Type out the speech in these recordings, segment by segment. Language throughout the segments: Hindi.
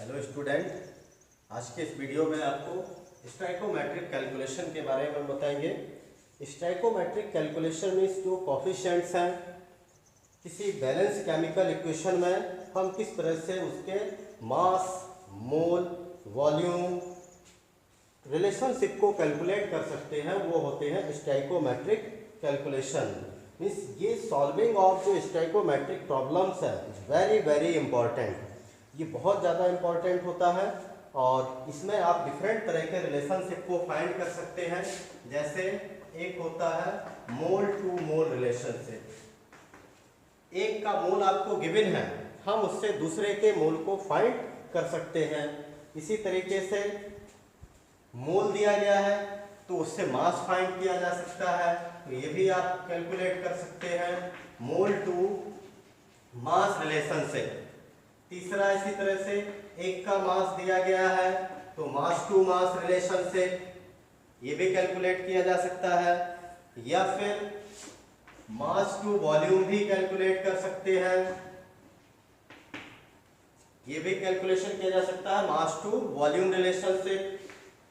हेलो स्टूडेंट, आज के इस वीडियो में आपको स्टोइकोमेट्रिक कैलकुलेशन के बारे में बताएंगे। स्टोइकोमेट्रिक कैलकुलेशन में जो कोफिशिएंट्स हैं किसी बैलेंस केमिकल इक्वेशन में हम किस तरह से उसके मास, मोल, वॉल्यूम रिलेशनशिप को कैलकुलेट कर सकते हैं, वो होते हैं स्टोइकोमेट्रिक कैलकुलेशन। मीन्स ये सॉल्विंग ऑफ जो स्टोइकोमेट्रिक प्रॉब्लम्स है वेरी वेरी इंपॉर्टेंट, ये बहुत ज़्यादा इंपॉर्टेंट होता है और इसमें आप डिफरेंट तरह के रिलेशनशिप को फाइंड कर सकते हैं। जैसे एक होता है मोल टू मोल रिलेशनशिप, एक का मोल आपको गिवन है, हम उससे दूसरे के मोल को फाइंड कर सकते हैं। इसी तरीके से मोल दिया गया है तो उससे मास फाइंड किया जा सकता है, तो ये भी आप कैलकुलेट कर सकते हैं, मोल टू मास रिलेशनशिप। तीसरा इसी तरह से एक का मास दिया गया है तो मास टू मास रिलेशनशिप, ये भी कैलकुलेट किया जा सकता है। या फिर मास टू वॉल्यूम भी कैलकुलेट कर सकते हैं, ये भी कैलकुलेशन किया जा सकता है, मास टू वॉल्यूम रिलेशनशिप।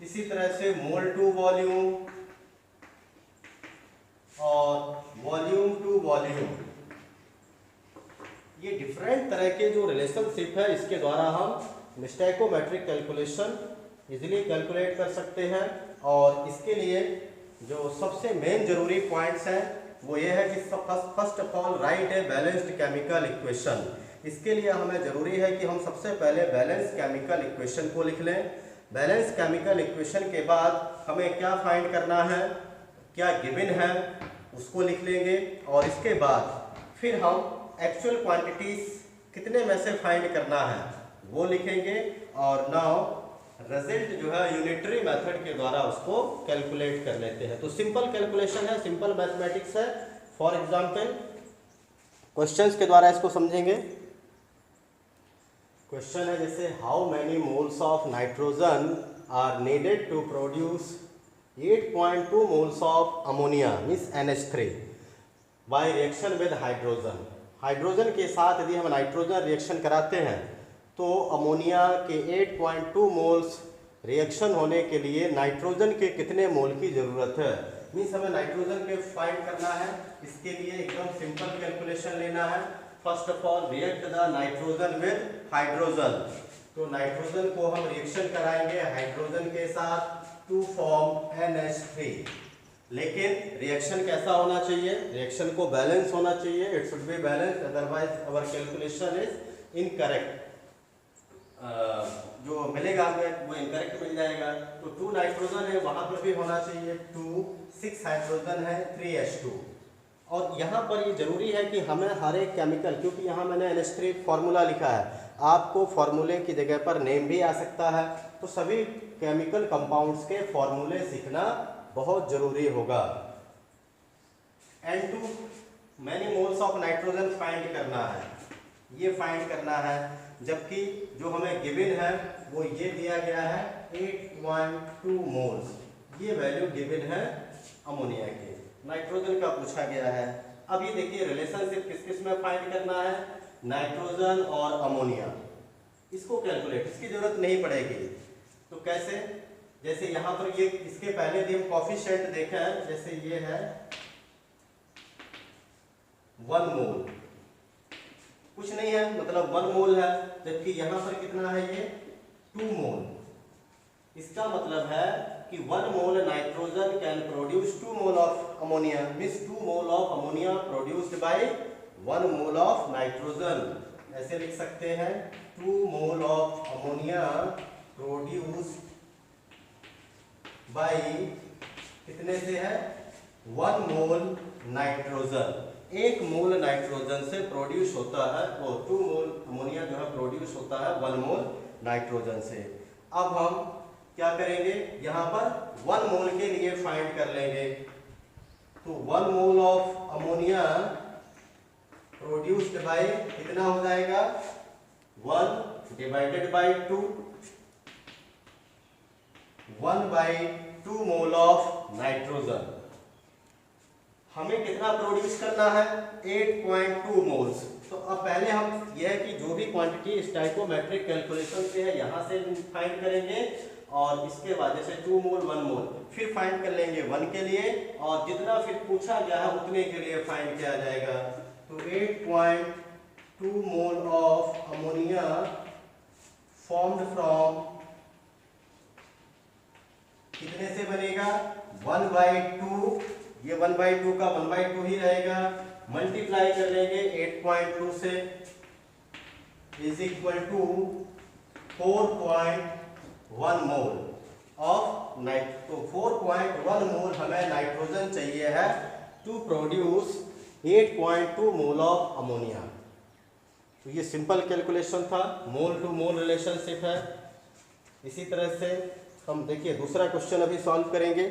इसी तरह से मोल टू वॉल्यूम और वॉल्यूम टू वॉल्यूम, ये डिफरेंट तरह के जो रिलेशनशिप है इसके द्वारा हम स्टोइकोमेट्रिक कैलकुलेशन इजीली कैलकुलेट कर सकते हैं। और इसके लिए जो सबसे मेन जरूरी पॉइंट्स हैं वो ये है कि first of all right a balanced chemical equation. इसके लिए हमें ज़रूरी है कि हम सबसे पहले बैलेंस केमिकल इक्वेशन को लिख लें। बैलेंस केमिकल इक्वेशन के बाद हमें क्या फाइंड करना है, क्या गिवन है उसको लिख लेंगे और इसके बाद फिर हम एक्चुअल क्वांटिटीज कितने में से फाइंड करना है वो लिखेंगे और नाउ रिजल्ट जो है यूनिटरी मेथड के द्वारा उसको कैलकुलेट कर लेते हैं। तो सिंपल कैलकुलेशन है, सिंपल मैथमेटिक्स है। फॉर एग्जांपल क्वेश्चंस के द्वारा इसको समझेंगे। क्वेश्चन है जैसे how many moles of nitrogen are needed to produce 8.2 moles of ammonia means NH3 by reaction with hydrogen. Hydrogen के साथ यदि हम नाइट्रोजन रिएक्शन कराते हैं तो अमोनिया के 8.2 मोल्स रिएक्शन होने के लिए नाइट्रोजन के कितने मोल की ज़रूरत है। मीन्स हमें नाइट्रोजन के फाइंड करना है। इसके लिए एकदम सिंपल कैलकुलेशन लेना है। First of all react the nitrogen with hydrogen, तो नाइट्रोजन को हम रिएक्शन कराएंगे हाइड्रोजन के साथ टू फॉर्म NH3। लेकिन रिएक्शन कैसा होना चाहिए, रिएक्शन को बैलेंस होना चाहिए, it should be balance, otherwise our calculation is incorrect. जो मिलेगा हमें वो इनकरेक्ट मिल जाएगा। तो 2 नाइट्रोजन है वहां पर भी होना चाहिए 2, 6 हाइड्रोजन है 3H2। और यहाँ पर ये जरूरी है कि हमें हर एक केमिकल, क्योंकि यहाँ मैंने NH3 फॉर्मूला लिखा है, आपको फॉर्मूले की जगह पर नेम भी आ सकता है, तो सभी केमिकल कंपाउंड्स के फॉर्मूले सीखना बहुत जरूरी होगा। N2 many moles of nitrogen find करना है, ये फाइंड करना है, जबकि जो हमें गिवन है वो ये दिया गया है 8.2 मोल्स, ये वैल्यू गिवन है अमोनिया के, नाइट्रोजन का पूछा गया है। अब ये देखिए रिलेशनशिप किस किस में फाइंड करना है, नाइट्रोजन और अमोनिया, इसको कैलकुलेट, इसकी जरूरत नहीं पड़ेगी। तो कैसे, जैसे यहाँ पर ये इसके पहले भी हम कोफिशिएंट देखे हैं, जैसे ये है 1 मोल, कुछ नहीं है मतलब 1 मोल है, जबकि यहाँ पर कितना है ये 2 मोल। इसका मतलब है कि 1 mole nitrogen can produce 2 mole of ammonia, means 2 mole of ammonia produced by 1 mole of nitrogen. ऐसे लिख सकते हैं 2 मोल ऑफ अमोनिया प्रोड्यूस्ड बाई कितने से है 1 मोल नाइट्रोजन। 1 मोल नाइट्रोजन से प्रोड्यूस होता है, वो 2 मोल अमोनिया जो है प्रोड्यूस होता है 1 मोल नाइट्रोजन से। अब हम क्या करेंगे, यहाँ पर 1 मोल के लिए फाइंड कर लेंगे। तो 1 मोल ऑफ अमोनिया प्रोड्यूस्ड बाय कितना हो जाएगा 1 divided by 2, 1/2 mole of nitrogen. हमें कितना प्रोड्यूस करना है 8.2 मोल्स, तो अब पहले हम यह है कि जो भी क्वांटिटी स्टोइकोमेट्रिक कैलकुलेशन से है यहाँ से फाइंड करेंगे, और इसके बाद जैसे 2 मोल 1 मोल फिर फाइंड कर लेंगे 1 के लिए, और जितना फिर पूछा गया है उतने के लिए फाइंड किया जाएगा। तो 8.2 mole of ammonia formed from, कितने से बनेगा 1/2, ये 1/2 का 1/2 ही रहेगा, मल्टीप्लाई कर लेंगे 8.2 से, is equal to 4.1 mole of नाइट। तो 4.1 मोल हमें नाइट्रोजन चाहिए है to produce 8.2 mole of ammonia. तो ये सिंपल कैलकुलेशन था, मोल टू मोल रिलेशनशिप है। इसी तरह से हम देखिए दूसरा क्वेश्चन अभी सॉल्व करेंगे।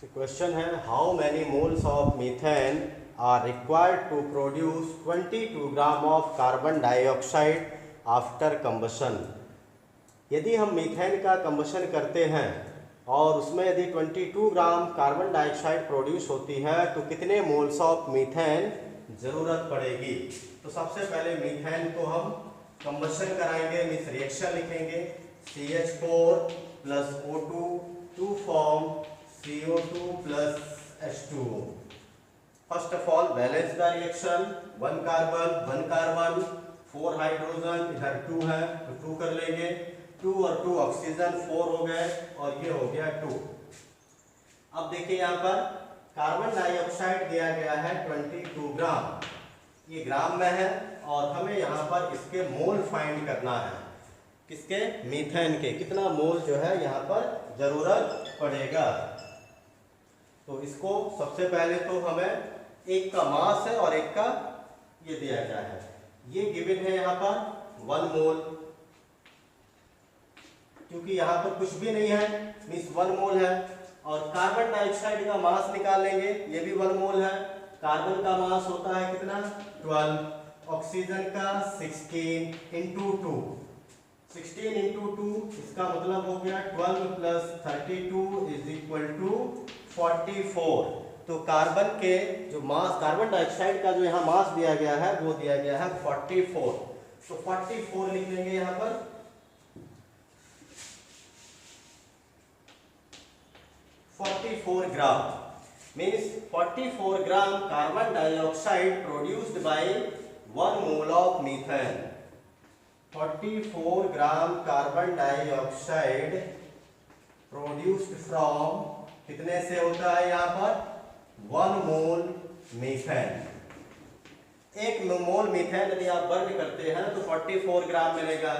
क्वेश्चन है how many moles of methane are required to produce 22 gram of carbon dioxide after combustion. यदि हम मीथेन का कंबशन करते हैं और उसमें यदि 22 ग्राम कार्बन डाइऑक्साइड प्रोड्यूस होती है तो कितने मोल्स ऑफ मीथेन ज़रूरत पड़ेगी। तो सबसे पहले मीथेन को हम कंबशन कराएंगे, मीन्स रिएक्शन लिखेंगे, CH4 plus O2 to form CO2 plus H2O। First of all balance the reaction, 1 carbon 4 hydrogen, इधर 2 है तो 2 कर लेंगे, 2 और 2 ऑक्सीजन 4 हो गए, और ये हो गया 2। अब देखिए यहाँ पर कार्बन डाइऑक्साइड दिया गया है 22 ग्राम, ये ग्राम में है, और हमें यहाँ पर इसके मोल फाइंड करना है, किसके, मीथेन के, कितना मोल जो है यहाँ पर जरूरत पड़ेगा। तो इसको सबसे पहले तो हमें एक का मास है और एक का ये दिया गया है, ये गिवन है यहाँ पर 1 मोल, क्योंकि यहाँ पर कुछ भी नहीं है मीन्स 1 मोल है। और कार्बन डाइऑक्साइड का मास निकाल लेंगे, ये भी 1 मोल है, कार्बन का मास होता है कितना 12, ऑक्सीजन का 16 इंटू 2, 16 इंटू 2 इसका मतलब हो गया 12 प्लस 32 इज इक्वल टू 44। तो कार्बन के जो मास, कार्बन डाइऑक्साइड का जो यहाँ मास दिया गया है वो दिया गया है 44। तो 44 लिख लेंगे यहाँ पर, 44 ग्राम means 44 gram carbon dioxide produced by 1 mole of methane. 44 gram carbon dioxide produced from, कितने से होता है यहाँ पर 1 मोल मीथेन। 1 मोल मीथेन यदि आप बर्न करते हैं तो 44 ग्राम मिलेगा।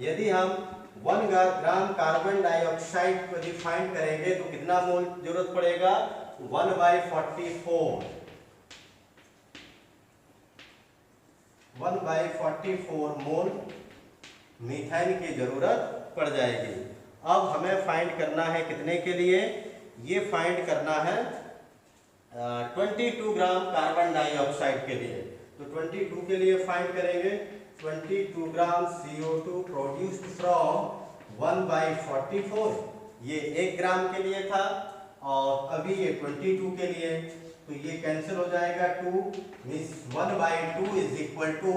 यदि हम 1 ग्राम कार्बन डाइऑक्साइड को डिफाइन करेंगे तो कितना मोल जरूरत पड़ेगा 1/44, 1/44 मोल मीथेन की जरूरत पड़ जाएगी। अब हमें फाइंड करना है कितने के लिए, ये फाइंड करना है 22 ग्राम कार्बन डाइऑक्साइड के लिए। तो 22 के लिए फाइंड करेंगे 22 ग्राम CO2 प्रोड्यूस्ड फ्रॉम 1/44, ये 1 ग्राम के लिए था, और अभी ये 22 के लिए, तो ये कैंसिल हो जाएगा 2, means 1/2 is equal to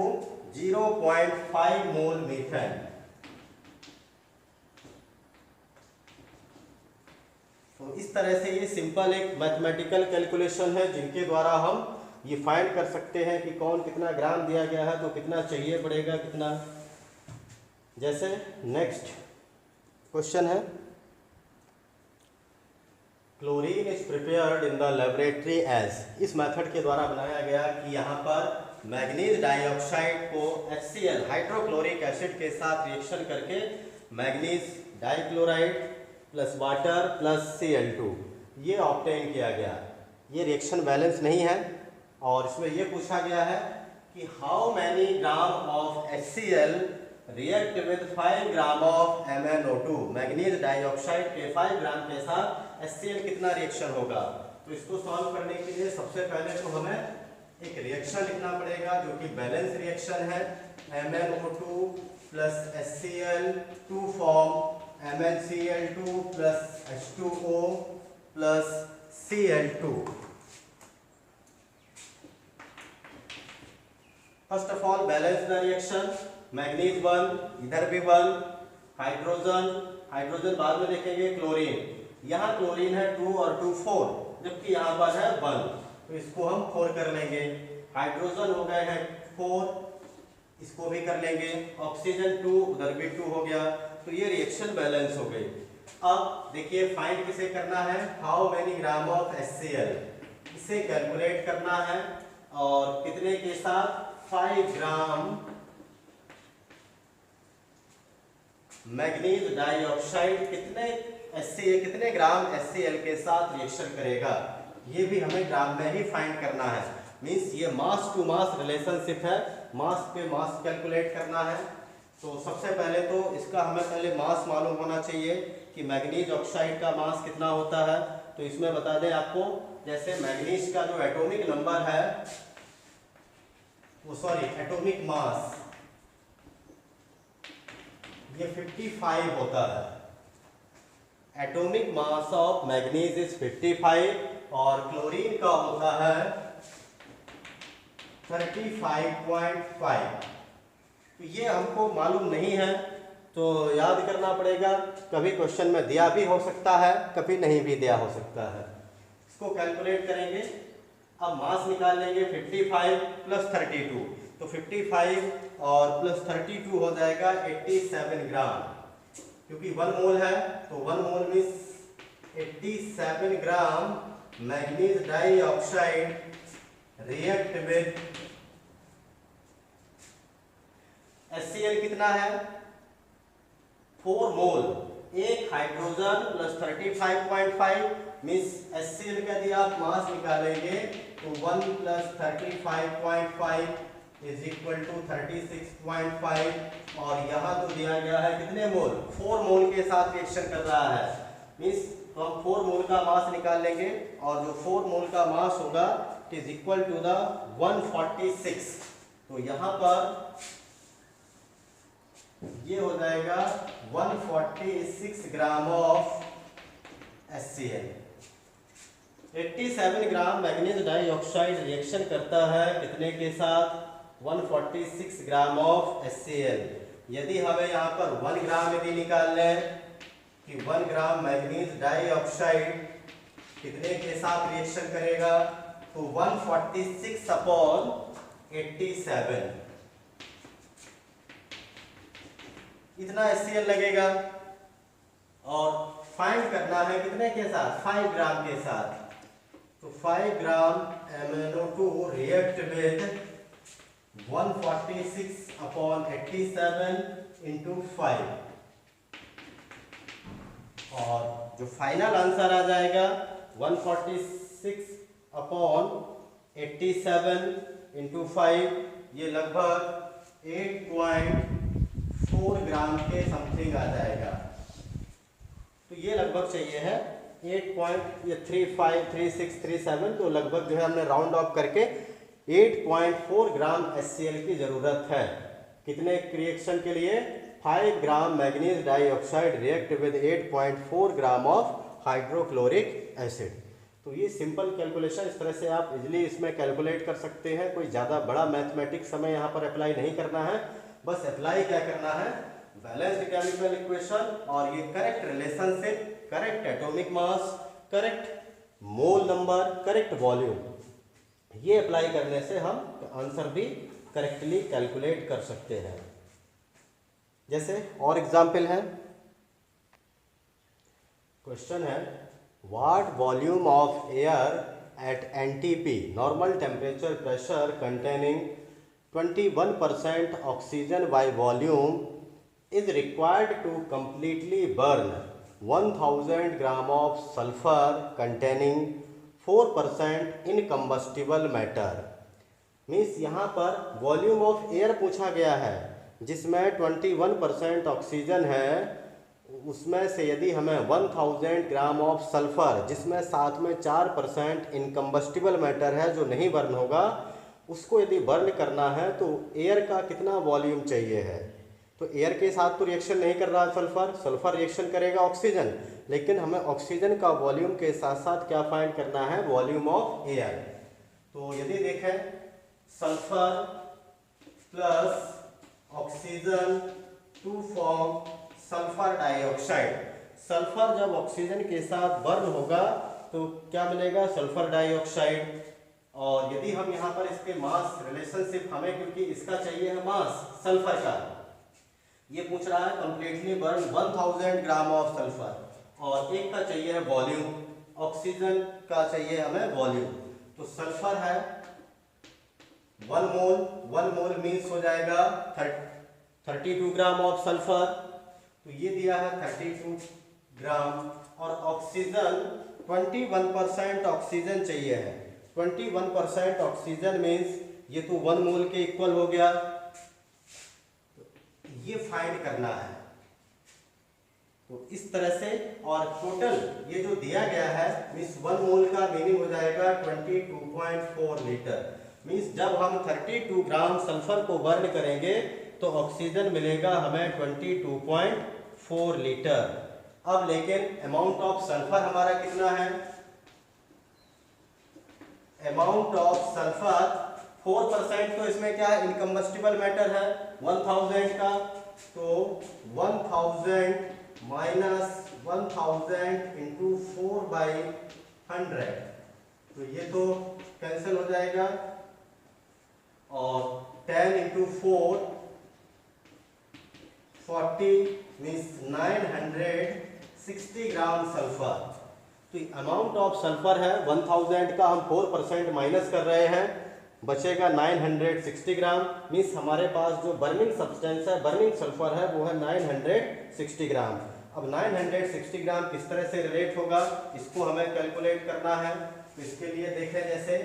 0.5 mole methane. तो इस तरह से ये सिंपल एक मैथमेटिकल कैलकुलेशन है जिनके द्वारा हम ये फाइंड कर सकते हैं कि कौन कितना ग्राम दिया गया है तो कितना चाहिए पड़ेगा कितना। जैसे नेक्स्ट क्वेश्चन है, chlorine is prepared in the laboratory as, इस मेथड के द्वारा बनाया गया कि यहाँ पर मैग्नीज डाइऑक्साइड को HCl हाइड्रोक्लोरिक एसिड के साथ रिएक्शन करके manganese dichloride plus water plus Cl2 ये ऑब्टेन किया गया। ये रिएक्शन बैलेंस नहीं है, और इसमें ये पूछा गया है कि how many gram of HCl react with 5 gram of MnO2, manganese dioxide के 5 ग्राम के साथ HCl कितना रिएक्शन होगा। तो इसको सॉल्व करने के लिए सबसे पहले तो हमें एक रिएक्शन लिखना पड़ेगा जो कि बैलेंस रिएक्शन है, MnO2 plus HCl to form MnCl2 plus H2O plus Cl2। First of all balance the reaction, manganese 1, इधर भी 1, हाइड्रोजन बाद में देखेंगे, क्लोरीन, यहाँ क्लोरीन है 2 और 2 4, जबकि यहाँ पर है 1, तो इसको हम 4 कर लेंगे। हाइड्रोजन हो गए हैं 4, इसको भी कर लेंगे। ऑक्सीजन 2, उधर भी 2 हो गया, तो ये रिएक्शन बैलेंस हो गई। अब देखिए फाइंड किसे करना है, how many gram of HCl, इसे कैलकुलेट करना है और कितने के साथ, 5 ग्राम मैग्नीज डाइऑक्साइड कितने ग्राम HCl के साथ रिएक्शन करेगा, ये भी हमें ग्राम में ही फाइंड करना है। मींस ये मास टू मास रिलेशनशिप है, मास पे मास कैलकुलेट करना है। तो सबसे पहले तो इसका हमें पहले मास मालूम होना चाहिए कि मैग्नीज ऑक्साइड का मास कितना होता है। तो इसमें बता दें आपको, जैसे मैग्नीज का जो एटॉमिक नंबर है, एटॉमिक मास ये 55 होता है। Atomic mass of manganese is 55 और क्लोरीन का होता है 35.5। तो ये हमको मालूम नहीं है, तो याद करना पड़ेगा। कभी क्वेश्चन में दिया भी हो सकता है, कभी नहीं भी दिया हो सकता है। इसको कैलकुलेट करेंगे। अब मास निकाल लेंगे, 55 प्लस 32, तो 55 और प्लस 32 हो जाएगा 87 ग्राम, क्योंकि 1 मोल है तो 1 mole means 87 gram manganese dioxide react with HCl कितना है, 4 मोल। एक हाइड्रोजन प्लस 35.5 मीन्स HCl का यदि आप मास निकालेंगे तो 1 प्लस 35.5 इज इक्वल टू 36.5, और यहाँ तो दिया गया है कितने मोल, 4 मोल के साथ रिएक्शन कर रहा है। मीन्स तो हम 4 मोल का मास निकाल लेंगे, और जो 4 मोल का मास होगा it is equal to the 146। तो यहाँ पर ये हो जाएगा 146 gram of HCl। 87 gram manganese dioxide reaction करता है कितने के साथ, 146 ग्राम ऑफ HCl। यदि हमें यहाँ पर 1 ग्राम यदि निकाल लें कि 1 ग्राम मैग्नीज डाइऑक्साइड कितने के साथ रिएक्शन करेगा, तो 146 अपॉन 87 इतना HCl लगेगा। और फाइंड करना है कितने के साथ, 5 ग्राम के साथ। तो 5 ग्राम MnO2 react with 146 upon 87 into 5, और जो फाइनल आंसर आ जाएगा 146 अपॉन 87 इंटू 5, ये लगभग 8.4 ग्राम के समथिंग आ जाएगा। तो ये लगभग चाहिए है 8.353637, तो लगभग जो है हमने राउंड ऑफ करके 8.4 ग्राम HCl की ज़रूरत है। कितने रिएक्शन के लिए, 5 gram manganese dioxide react with 8.4 gram of hydrochloric acid. तो ये सिंपल कैलकुलेशन, इस तरह से आप इजीली इसमें कैलकुलेट कर सकते हैं। कोई ज़्यादा बड़ा मैथमेटिक्स हमें यहाँ पर अप्लाई नहीं करना है, बस अप्लाई क्या करना है, बैलेंस्ड केमिकल इक्वेशन और ये correct relationship, correct atomic mass, correct mole number, correct volume, ये अप्लाई करने से हम आंसर भी करेक्टली कैलकुलेट कर सकते हैं। जैसे और एग्जाम्पल है, क्वेश्चन है what volume of air at NTP normal temperature pressure containing 21% oxygen by volume is required to completely burn 1000 gram of sulfur containing 4% incombustible matter। Means यहाँ पर वॉल्यूम ऑफ एयर पूछा गया है जिसमें 21% ऑक्सीजन है, उसमें से यदि हमें 1000 ग्राम ऑफ सल्फर जिसमें साथ में 4% इनकम्बस्टिबल मैटर है जो नहीं बर्न होगा, उसको यदि बर्न करना है तो एयर का कितना वॉल्यूम चाहिए है। तो एयर के साथ तो रिएक्शन नहीं कर रहा है सल्फर रिएक्शन करेगा ऑक्सीजन, लेकिन हमें ऑक्सीजन का वॉल्यूम के साथ साथ क्या फाइंड करना है, वॉल्यूम ऑफ एयर। तो यदि देखें sulphur plus oxygen to form sulphur dioxide. Sulphur जब ऑक्सीजन के साथ बर्न होगा तो क्या मिलेगा? Sulphur dioxide. और यदि हम यहाँ पर इसके मास रिलेशनशिप हमें, क्योंकि इसका चाहिए है मास सल्फर का, ये पूछ रहा है completely burn 1000 gram of sulphur, और एक का चाहिए है वॉल्यूम, ऑक्सीजन का चाहिए हमें वॉल्यूम। तो सल्फर है 1 मोल मीन्स हो जाएगा 32 ग्राम ऑफ सल्फर, तो ये दिया है 32 ग्राम। और ऑक्सीजन 21% ऑक्सीजन चाहिए है, 21% ऑक्सीजन मीन्स ये तो 1 मोल के इक्वल हो गया, ये फाइंड करना है। तो इस तरह से, और टोटल ये जो दिया गया है मीन्स 1 मोल का मीनिंग हो जाएगा 22.4 लीटर। मीन्स जब हम 32 ग्राम सल्फर को बर्न करेंगे तो ऑक्सीजन मिलेगा हमें 22.4 लीटर। अब लेकिन अमाउंट ऑफ सल्फर हमारा कितना है? अमाउंट ऑफ सल्फर 4%, तो इसमें क्या है? इनकम्बस्टिबल मैटर है 1000 का, तो 1000 माइनस 1000 इंटू 4/100, तो ये तो कैंसिल हो जाएगा। और 10 इंटू 4 40 मीन्स 960 ग्राम सल्फर। तो अमाउंट ऑफ सल्फर है 1000 का, हम 4% माइनस कर रहे हैं, बचेगा 960 ग्राम। मीन्स हमारे पास जो बर्निंग सब्सटेंस है, बर्निंग सल्फर है, वो है 960 ग्राम। अब 960 ग्राम किस तरह से रिलेट होगा, इसको हमें कैलकुलेट करना है। तो इसके लिए देखें, जैसे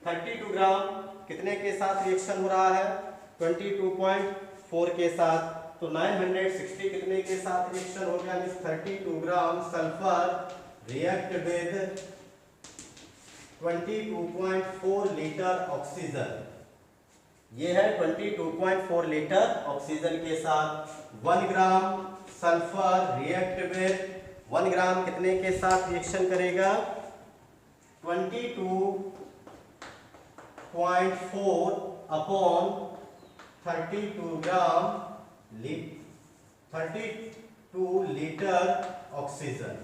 32 ग्राम कितने के साथ रिएक्शन हो रहा है? 22.4 के साथ, तो 960 कितने के साथ रिएक्शन हो गया? Means 32 gram sulphur react with 22.4 litre oxygen. ये है 22.4 लीटर ऑक्सीजन के साथ 1 ग्राम सल्फर रिएक्ट विद 1 ग्राम कितने के साथ रिएक्शन करेगा? 22.4 अपॉन 32 ग्राम 32 लीटर ऑक्सीजन,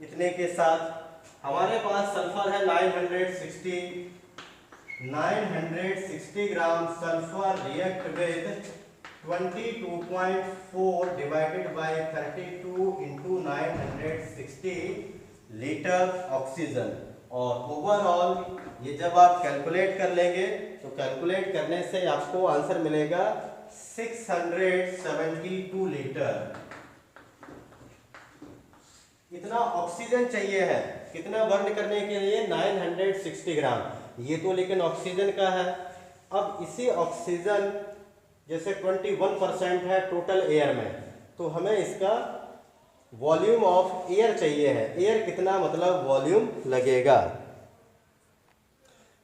इतने के साथ हमारे पास सल्फर है 960 ग्राम sulphur react with 22.4 divided by 32 into 960 litre oxygen. और ओवरऑल ये जब आप कैलकुलेट कर लेंगे तो कैलकुलेट करने से आपको आंसर मिलेगा 672 लीटर। इतना ऑक्सीजन चाहिए है, कितना बर्न करने के लिए? 960 ग्राम। ये तो लेकिन ऑक्सीजन का है। अब इसी ऑक्सीजन जैसे 21% है टोटल एयर में, तो हमें इसका वॉल्यूम ऑफ एयर चाहिए है। एयर कितना, मतलब वॉल्यूम लगेगा।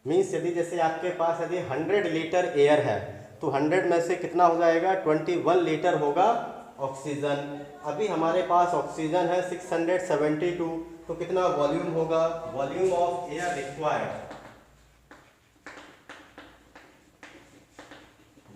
मीन्स यदि जैसे आपके पास यदि 100 लीटर एयर है तो 100 में से कितना हो जाएगा? 21 लीटर होगा ऑक्सीजन। अभी हमारे पास ऑक्सीजन है 672, तो कितना वॉल्यूम होगा? Volume of air required,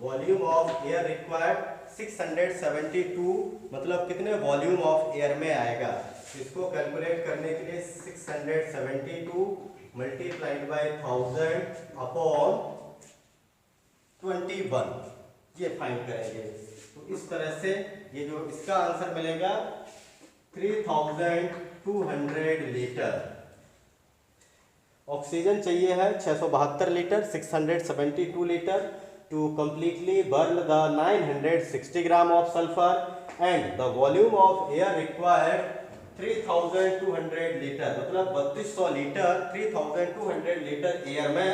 volume of air required 672, मतलब कितने वॉल्यूम ऑफ एयर में आएगा? इसको कैलकुलेट करने के लिए 672 मल्टीप्लाइड बाय 1000 अपॉन 21, ये फाइंड करेंगे। तो इस तरह से ये जो इसका आंसर मिलेगा 3200 लीटर। ऑक्सीजन चाहिए है 672 litre, 672 litre to completely burn the 960 gram of sulfur, and the volume of air required 3200 litre, मतलब 3200 लीटर। 3200 लीटर एयर में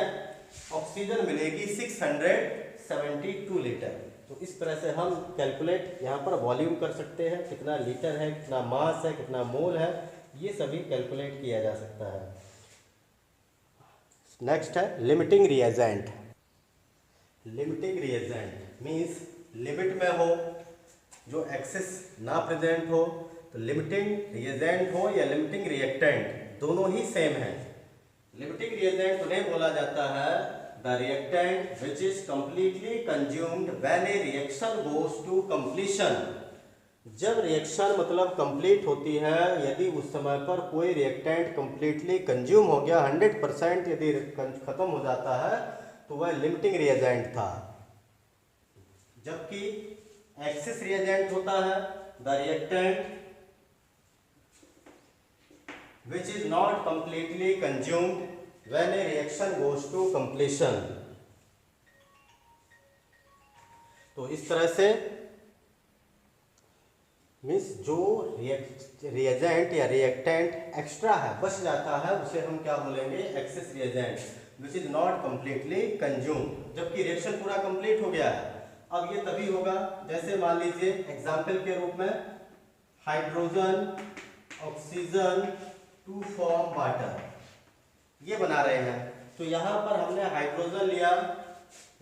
ऑक्सीजन मिलेगी 672 लीटर। तो इस तरह से हम कैलकुलेट यहाँ पर वॉल्यूम कर सकते हैं, कितना लीटर है, कितना मास है, कितना मोल है, ये सभी कैलकुलेट किया जा सकता है। नेक्स्ट है limiting reagent. Limiting reagent means limit में हो, जो एक्सेस ना प्रेजेंट हो, तो लिमिटिंग रिएजेंट हो या लिमिटिंग रिएक्टेंट, दोनों ही सेम है। लिमिटिंग रिएजेंट उन्हें बोला जाता है the reactant which is completely consumed when a reaction goes to completion. जब रिएक्शन मतलब कंप्लीट होती है, यदि उस समय पर कोई रिएक्टेंट कंप्लीटली कंज्यूम हो गया, 100% यदि खत्म हो जाता है तो वह लिमिटिंग रिएजेंट था। जबकि एक्सिस रिएजेंट होता है the reactant which is not completely consumed when a reaction goes to completion. तो इस तरह से मीन्स जो रिएजेंट या रिएक्टेंट एक्स्ट्रा है, बच जाता है, उसे हम क्या बोलेंगे, access reagent which is not completely consume. जबकि रिएक्शन पूरा कंप्लीट हो गया है। अब ये तभी होगा जैसे मान लीजिए एग्जाम्पल के रूप में hydrogen oxygen to form water, ये बना रहे हैं। तो यहाँ पर हमने हाइड्रोजन लिया,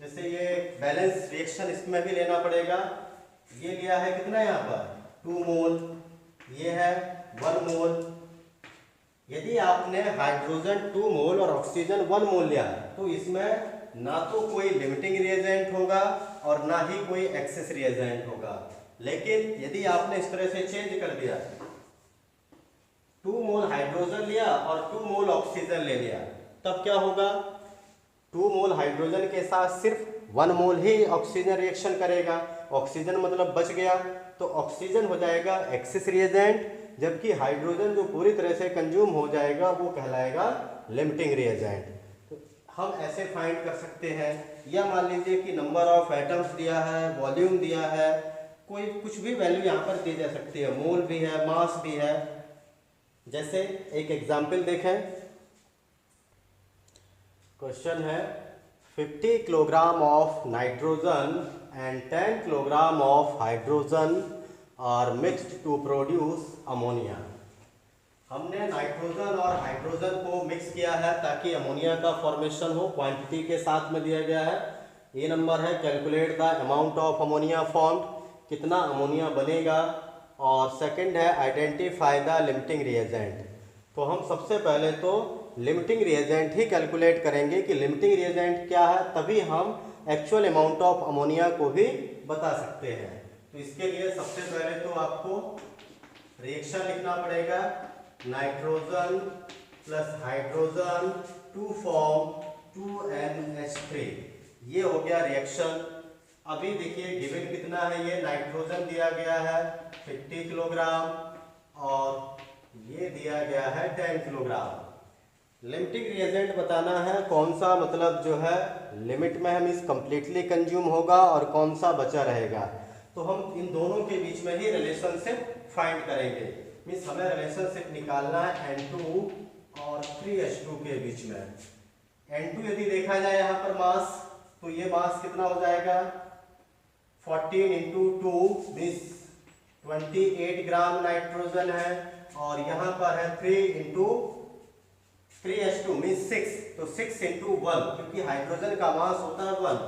जैसे ये बैलेंस रिएक्शन इसमें भी लेना पड़ेगा। ये लिया है कितना यहाँ पर 2 मोल, ये है 1 मोल। यदि आपने हाइड्रोजन 2 मोल और ऑक्सीजन 1 मोल लिया तो इसमें ना तो कोई लिमिटिंग रिएजेंट होगा और ना ही कोई एक्सेस रिएजेंट होगा। लेकिन यदि आपने इस तरह से चेंज कर दिया, 2 मोल हाइड्रोजन लिया और 2 मोल ऑक्सीजन ले लिया, तब क्या होगा, 2 मोल हाइड्रोजन के साथ सिर्फ 1 मोल ही ऑक्सीजन रिएक्शन करेगा। ऑक्सीजन मतलब बच गया, तो ऑक्सीजन हो जाएगा एक्सेस रिएजेंट, जबकि हाइड्रोजन जो पूरी तरह से कंज्यूम हो जाएगा वो कहलाएगा लिमिटिंग रिएजेंट। तो हम ऐसे फाइंड कर सकते हैं। या मान लीजिए कि नंबर ऑफ एटम्स दिया है, वॉल्यूम दिया है, कोई कुछ भी वैल्यू यहाँ पर दी जा सकती है, मोल भी है, मास भी है। जैसे एक एग्जाम्पल देखें, क्वेश्चन है 50 kilogram of nitrogen and 10 kilogram of hydrogen are mixed to produce ammonia। हमने नाइट्रोजन और हाइड्रोजन को मिक्स किया है ताकि अमोनिया का फॉर्मेशन हो, क्वांटिटी के साथ में दिया गया है। ये नंबर है calculate the amount of ammonia formed, कितना अमोनिया बनेगा। और सेकंड है आइडेंटिफाई द लिमिटिंग रिएजेंट। तो हम सबसे पहले तो लिमिटिंग रिएजेंट ही कैलकुलेट करेंगे कि लिमिटिंग रिएजेंट क्या है, तभी हम एक्चुअल अमाउंट ऑफ अमोनिया को भी बता सकते हैं। तो इसके लिए सबसे पहले तो आपको रिएक्शन लिखना पड़ेगा, nitrogen plus hydrogen to form 2NH3, ये हो गया रिएक्शन। अभी देखिए गिवन कितना है, ये नाइट्रोजन दिया गया है 50 किलोग्राम और ये दिया गया है 10 किलोग्राम। लिमिटिंग रिएजेंट बताना है कौन सा मतलब जो है लिमिट में हम इस कंप्लीटली कंज्यूम होगा और कौन सा बचा रहेगा। तो हम इन दोनों के बीच में ही रिलेशनशिप फाइंड करेंगे। मीन्स हमें रिलेशनशिप निकालना है N2 और 3H2 के बीच में। N2 यदि देखा जाए यहाँ पर मास, तो ये मास कितना हो जाएगा, 14 × 2 मीन्स 28 ग्राम नाइट्रोजन है, और यहाँ पर है 3 × 3H2 मीन्स 6, तो 6 × 1, क्योंकि हाइड्रोजन का मास होता है 1,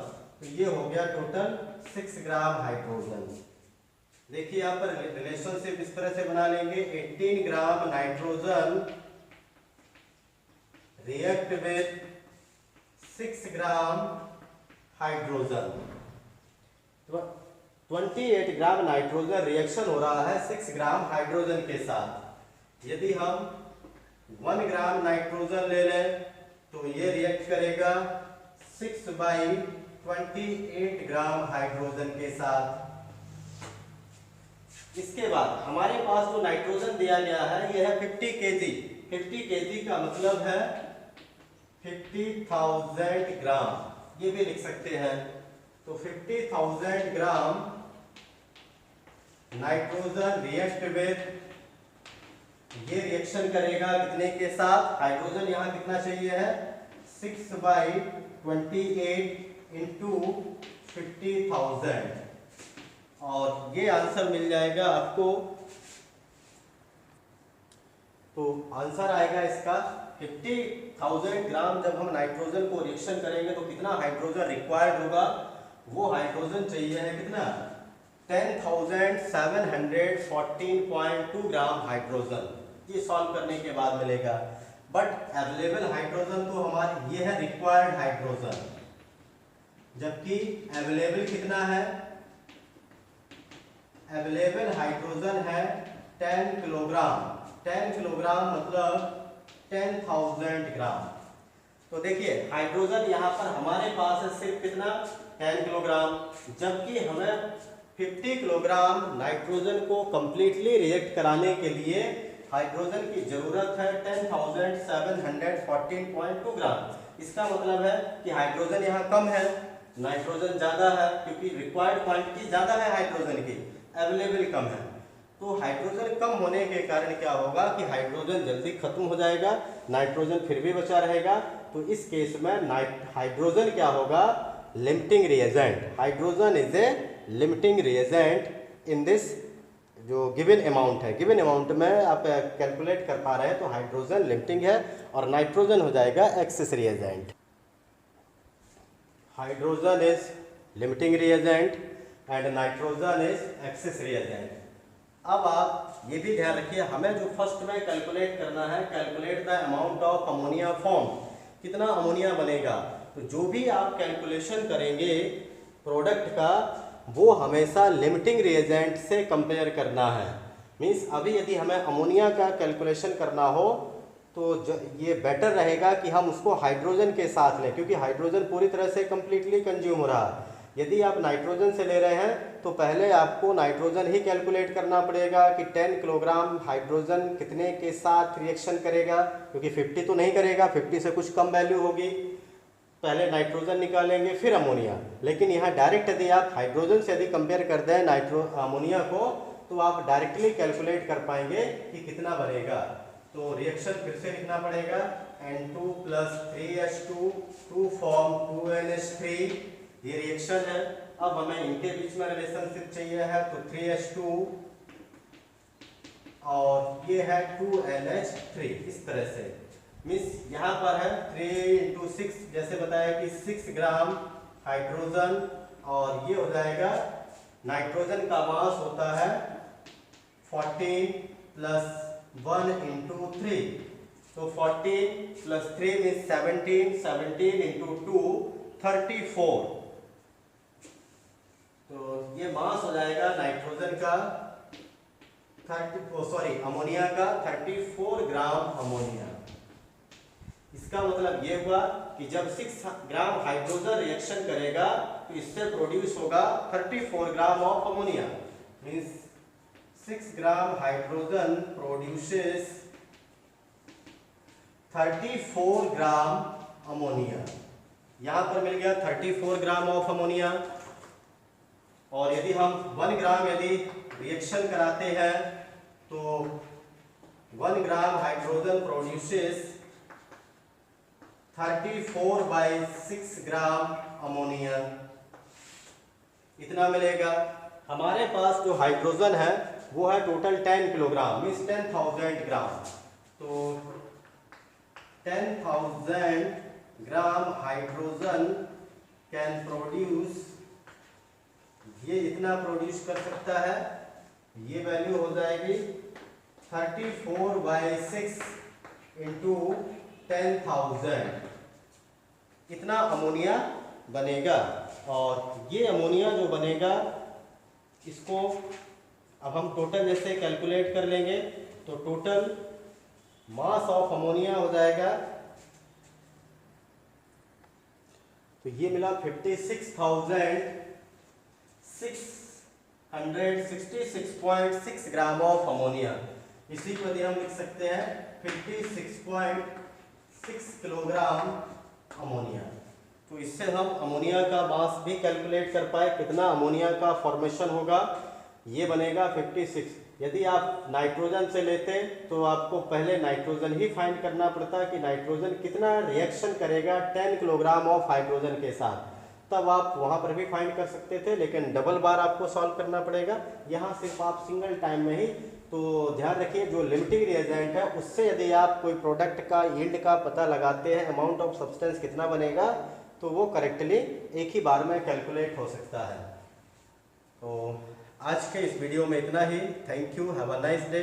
तो ये हो गया टोटल 6 ग्राम हाइड्रोजन। देखिए यहाँ पर रिलेशनशिप इस तरह से बना लेंगे, 18 gram nitrogen react with 6 gram hydrogen. 28 gram nitrogen reaction हो रहा है 6 ग्राम हाइड्रोजन के साथ। यदि हम 1 ग्राम नाइट्रोजन ले लें तो ये रिएक्ट करेगा 6/28 ग्राम हाइड्रोजन के साथ। इसके बाद हमारे पास जो नाइट्रोजन दिया गया है ये है 50 kg। 50 kg का मतलब है 50,000 ग्राम, ये भी लिख सकते हैं। तो 50,000 ग्राम नाइट्रोजन रिएक्ट विद, ये रिएक्शन करेगा कितने के साथ, हाइड्रोजन यहाँ कितना चाहिए है 6/28 × 50,000, और ये आंसर मिल जाएगा आपको। तो आंसर आएगा इसका 50,000 ग्राम। जब हम नाइट्रोजन को रिएक्शन करेंगे तो कितना हाइड्रोजन रिक्वायर्ड होगा, वो हाइड्रोजन चाहिए है कितना 10,714.2 ग्राम हाइड्रोजन। ये सॉल्व करने के बाद मिलेगा। बट अवेलेबल हाइड्रोजन तो हमारे ये है रिक्वायर्ड हाइड्रोजन, जबकि अवेलेबल कितना है, अवेलेबल हाइड्रोजन है 10 किलोग्राम। 10 किलोग्राम मतलब 10,000 ग्राम। तो देखिए हाइड्रोजन यहाँ पर हमारे पास है सिर्फ कितना, 10 किलोग्राम, जबकि हमें 50 किलोग्राम नाइट्रोजन को कंप्लीटली रिएक्ट कराने के लिए हाइड्रोजन की जरूरत है 10,714.2 ग्राम। इसका मतलब है कि हाइड्रोजन यहाँ कम है, नाइट्रोजन ज़्यादा है, क्योंकि रिक्वायर्ड क्वांटिटी ज़्यादा है हाइड्रोजन की, अवेलेबल कम है। तो हाइड्रोजन कम होने के कारण क्या होगा कि हाइड्रोजन जल्दी खत्म हो जाएगा, नाइट्रोजन फिर भी बचा रहेगा। तो इस केस में हाइड्रोजन क्या होगा, limiting reagent. Hydrogen is a limiting reagent in this जो गिवन अमाउंट है, गिवन अमाउंट में आप कैलकुलेट कर पा रहे हैं तो हाइड्रोजन लिमिटिंग है और नाइट्रोजन हो जाएगा access reagent. Hydrogen is limiting reagent and nitrogen is access reagent. अब आप ये भी ध्यान रखिए, हमें जो फर्स्ट में कैलकुलेट करना है, calculate the amount of ammonia form, कितना अमोनिया बनेगा। तो जो भी आप कैलकुलेशन करेंगे प्रोडक्ट का, वो हमेशा लिमिटिंग रिएजेंट से कंपेयर करना है। मीन्स अभी यदि हमें अमोनिया का कैलकुलेशन करना हो तो ये बेटर रहेगा कि हम उसको हाइड्रोजन के साथ लें, क्योंकि हाइड्रोजन पूरी तरह से कंप्लीटली कंज्यूम हो रहा है। यदि आप नाइट्रोजन से ले रहे हैं तो पहले आपको नाइट्रोजन ही कैलकुलेट करना पड़ेगा कि 10 किलोग्राम हाइड्रोजन कितने के साथ रिएक्शन करेगा, क्योंकि 50 तो नहीं करेगा, 50 से कुछ कम वैल्यू होगी। पहले नाइट्रोजन निकालेंगे फिर अमोनिया। लेकिन यहाँ डायरेक्ट यदि आप हाइड्रोजन से यदि कंपेयर कर दें अमोनिया को, तो आप डायरेक्टली कैलकुलेट कर पाएंगे कि कितना बनेगा। तो रिएक्शन फिर से लिखना पड़ेगा, N2 + 3H2 to form 2NH3, ये रिएक्शन है। अब हमें इनके बीच में रिलेशनशिप चाहिए है, तो 3H2 और ये है 2NH3, इस तरह से। मीन्स यहाँ पर है 3 × 6, जैसे बताया कि 6 ग्राम हाइड्रोजन, और ये हो जाएगा नाइट्रोजन का मास होता है 14 + 1 × 3, तो 14 + 3 मीन्स 17, 17 × 2 34। तो ये मास हो जाएगा नाइट्रोजन का अमोनिया का 34 ग्राम अमोनिया। इसका मतलब ये हुआ कि जब 6 ग्राम हाइड्रोजन रिएक्शन करेगा तो इससे प्रोड्यूस होगा 34 gram of ammonia. Means 6 gram hydrogen produces 34 gram ammonia. यहाँ पर मिल गया 34 ग्राम ऑफ अमोनिया। और यदि हम 1 ग्राम यदि रिएक्शन कराते हैं तो 1 gram hydrogen produces 34/6 gram ammonia, इतना मिलेगा। हमारे पास जो हाइड्रोजन है वो है टोटल 10 किलोग्राम, मीन्स 10,000 ग्राम। तो 10,000 ग्राम हाइड्रोजन कैन प्रोड्यूस, ये इतना प्रोड्यूस कर सकता है, ये वैल्यू हो जाएगी 34/6 × 10,000, इतना अमोनिया बनेगा। और ये अमोनिया जो बनेगा इसको अब हम टोटल जैसे कैलकुलेट कर लेंगे तो टोटल मास ऑफ अमोनिया हो जाएगा, तो ये मिला 56,666.6 ग्राम ऑफ अमोनिया। इसी को यदि हम लिख सकते हैं 56.6 किलोग्राम अमोनिया। तो इससे हम अमोनिया का मास भी कैलकुलेट कर पाए, कितना अमोनिया का फॉर्मेशन होगा, ये बनेगा 56। यदि आप नाइट्रोजन से लेते तो आपको पहले नाइट्रोजन ही फाइंड करना पड़ता कि नाइट्रोजन कितना रिएक्शन करेगा 10 किलोग्राम ऑफ हाइड्रोजन के साथ, तब आप वहाँ पर भी फाइंड कर सकते थे, लेकिन डबल बार आपको सॉल्व करना पड़ेगा। यहाँ सिर्फ आप सिंगल टाइम में ही। तो ध्यान रखिए जो लिमिटिंग रिएजेंट है उससे यदि आप कोई प्रोडक्ट का यील्ड का पता लगाते हैं, अमाउंट ऑफ सब्सटेंस कितना बनेगा, तो वो करेक्टली एक ही बार में कैलकुलेट हो सकता है। तो आज के इस वीडियो में इतना ही। Thank you, have a nice day.